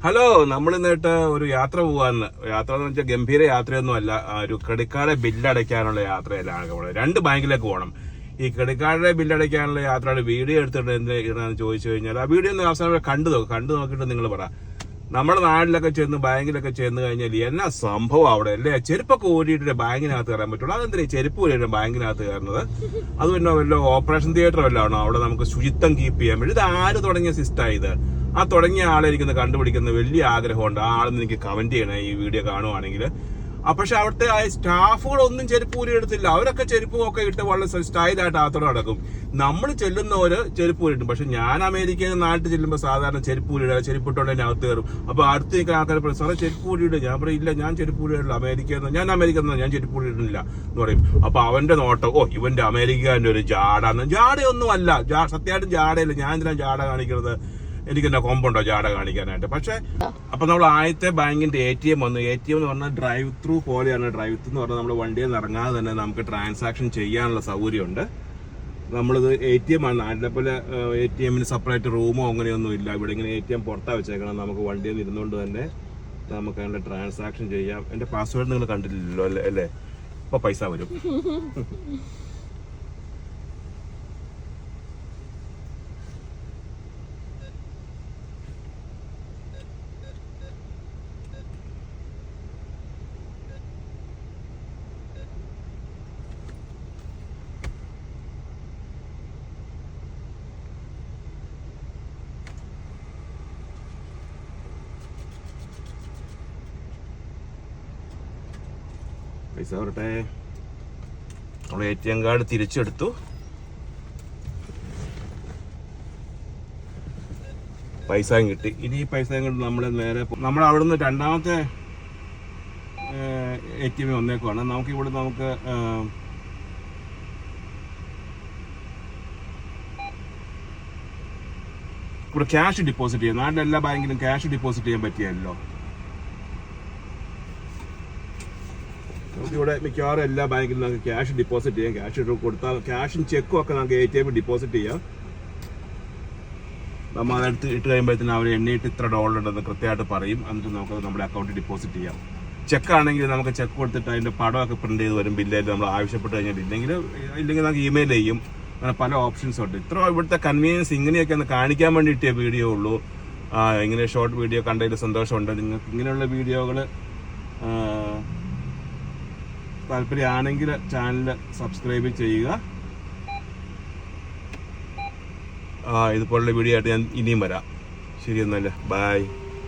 Hello, നമ്മൾ ഇന്നിട്ട് ഒരു യാത്ര പോകാന്ന്. യാത്ര എന്ന് വെച്ചാൽ ഗംഭീര യാത്രയൊന്നും അല്ല, ഒരു ക്രെഡിറ്റ് കാർഡ് ബില്ലടയ്ക്കാനുള്ള യാത്രയിലാണ്. 2 ബാങ്കിലേക്ക് പോകണം. ഈ ക്രെഡിറ്റ് കാർഡിലെ ബില്ലടയ്ക്കാനുള്ള യാത്രയുടെ വീഡിയോ എടുത്തിട്ട് എന്താണെന്ന് ചോദിച്ചു കഴിഞ്ഞാൽ, ആ വീഡിയോ ഒന്ന് അവസാനം കണ്ടു നോക്കിയിട്ട് നിങ്ങൾ പറ. നമ്മുടെ നാട്ടിലൊക്കെ ചെന്ന് ബാങ്കിലൊക്കെ ചെന്ന് കഴിഞ്ഞാൽ എന്നാ സംഭവം അവിടെ അല്ലേ? ചെരുപ്പൊക്കെ ഊരിയിട്ട് ബാങ്കിനകത്ത് കയറാൻ പറ്റുള്ളൂ. അതെന്തിനാ ചെരുപ്പ് ഊരിയിട്ട് ബാങ്കിനകത്ത് കയറുന്നത്? അത് പിന്നെ വല്ല ഓപ്പറേഷൻ തിയേറ്റർ വല്ല ആണോ അവിടെ നമുക്ക് ശുചിത്വം കീപ്പ് ചെയ്യാൻ വേണ്ടി? ഇത് ആര് തുടങ്ങിയ സിസ്റ്റം ഇത്? ആ തുടങ്ങിയ ആളെ എനിക്കൊന്ന് കണ്ടുപിടിക്കുന്ന വലിയ ആഗ്രഹമുണ്ട്. ആ ആളെന്ന് എനിക്ക് കമന്റ് ചെയ്യണേ ഈ വീഡിയോ കാണുവാണെങ്കിൽ. പക്ഷെ അവിടുത്തെ ആ സ്റ്റാഫുകളൊന്നും ചെരുപ്പ് ഊരി എടുത്തില്ല. അവരൊക്കെ ചെരുപ്പും ഒക്കെ ഇട്ട് വളരെ സ്റ്റൈലായിട്ട് ആത്തോടെ നടക്കും. നമ്മൾ ചെല്ലുന്നവര് ചെരുപ്പ് ഊരിട്ടും. പക്ഷെ ഞാൻ അമേരിക്കയിൽ നാട്ടിൽ ചെല്ലുമ്പോൾ സാധാരണ ചെരുപ്പ് ഊരിടുക, ചെരുപ്പിട്ടോണ്ട് തന്നെ അകത്ത് കയറും. അപ്പൊ അടുത്ത് നിൽക്കുന്ന ആൾക്കാർ പറയും, സാറേ ചെരുപ്പ് ഊരിയിടുക. ഞാൻ പറയും, ഇല്ല ഞാൻ ചെരുപ്പ് ഊരിയിട്ടില്ല, ഞാൻ അമേരിക്കയിൽ ഞാൻ ചെരുപ്പ് ഊരിയിട്ടില്ല എന്ന് പറയും. അപ്പൊ അവന്റെ നോട്ടം, ഓ ഇവന്റെ അമേരിക്കാന്റെ ഒരു ജാടാന്ന്. ജാടയൊന്നും അല്ല, സത്യമായിട്ടും ജാടയില്ല. ഞാൻ എന്തിനാ ജാട കാണിക്കുന്നത്? എനിക്കെന്താ കൊമ്പുണ്ടോ ജാട കാണിക്കാനായിട്ട്? പക്ഷെ അപ്പൊ നമ്മൾ ആദ്യത്തെ ബാങ്കിന്റെ ATM വന്നു. ATM എന്ന് പറഞ്ഞാൽ ഡ്രൈവ് ത്രൂ പോലെയാണ്. ഡ്രൈവ് ത്രൂ എന്ന് പറഞ്ഞാൽ നമ്മൾ വണ്ടിയിൽ നിന്ന് ഇറങ്ങാതെ തന്നെ നമുക്ക് ട്രാൻസാക്ഷൻ ചെയ്യാനുള്ള സൗകര്യമുണ്ട്. നമ്മളിത് ATM ആണ്. നാട്ടിലെ പോലെ ATM-ന് സെപ്പറേറ്റ് റൂമോ അങ്ങനെയൊന്നും ഇല്ല. ഇവിടെ ഇങ്ങനെ ATM പുറത്താ വെച്ചേക്കണം. നമുക്ക് വണ്ടിയിൽ നിന്ന് ഇരുന്നുകൊണ്ട് തന്നെ നമുക്ക് അതിന്റെ ട്രാൻസാക്ഷൻ ചെയ്യാം. എന്റെ പാസ്വേഡ് നിങ്ങൾ കണ്ടില്ലല്ലോ അല്ലേ? ഇപ്പൊ പൈസ വരും. പൈസ വരട്ടെ. നമ്മൾ ATM കാർഡ് തിരിച്ചെടുത്തു. പൈസയും കിട്ടി. ഇനി ഈ പൈസയും കൊണ്ട് നമ്മൾ നേരെ നമ്മൾ അവിടുന്ന് രണ്ടാമത്തെ ATM വന്നേക്കുവാണ്. നമുക്കിവിടെ ഇവിടെ ക്യാഷ് ഡിപ്പോസിറ്റ് ചെയ്യാം. നാട്ടിലെ എല്ലാ ബാങ്കിലും ക്യാഷ് ഡിപ്പോസിറ്റ് ചെയ്യാൻ പറ്റിയല്ലോ. ഇവിടെ മിക്കവാറും എല്ലാ ബാങ്കിലും നമുക്ക് ക്യാഷ് ഡിപ്പോസിറ്റ് ചെയ്യാം. ക്യാഷ് കൊടുത്താൽ ക്യാഷും ചെക്കും ഒക്കെ നമുക്ക് ATM ഡിപ്പോസിറ്റ് ചെയ്യാം. നമ്മൾ അതെടുത്ത് ഇട്ട് കഴിയുമ്പോഴത്തേനും അവർ എണ്ണിയിട്ട് ഇത്ര $, ഉണ്ടെന്ന് കൃത്യമായിട്ട് പറയും. എന്നിട്ട് നമുക്ക് നമ്മുടെ അക്കൗണ്ടിൽ ഡിപ്പോസിറ്റ് ചെയ്യാം. ചെക്കാണെങ്കിൽ നമുക്ക് ചെക്ക് കൊടുത്തിട്ട് അതിന്റെ പടമൊക്കെ പ്രിന്റ് ചെയ്ത് വരും. ബില്ലിൽ നമ്മൾ ആവശ്യപ്പെട്ട് കഴിഞ്ഞാൽ ഇല്ലെങ്കിൽ നമുക്ക് ഇമെയിൽ ചെയ്യും. അങ്ങനെ പല ഓപ്ഷൻസ് ഉണ്ട്. ഇത്ര ഇവിടുത്തെ കൺവീനിയൻസ് ഇങ്ങനെയൊക്കെ ഒന്ന് കാണിക്കാൻ വേണ്ടിയിട്ടേ വീഡിയോ ഉള്ളൂ. ഇങ്ങനെ ഷോർട്ട് വീഡിയോ കണ്ടതിൽ സന്തോഷമുണ്ട്. നിങ്ങൾക്ക് ഇങ്ങനെയുള്ള വീഡിയോകൾ താല്പര്യമാണെങ്കിൽ ചാനൽ സബ്സ്ക്രൈബ് ചെയ്യുക. ഇതുപോലുള്ള വീഡിയോ ആയിട്ട് ഞാൻ ഇനിയും വരാം. ശരി എന്നല്ലേ, ബൈ.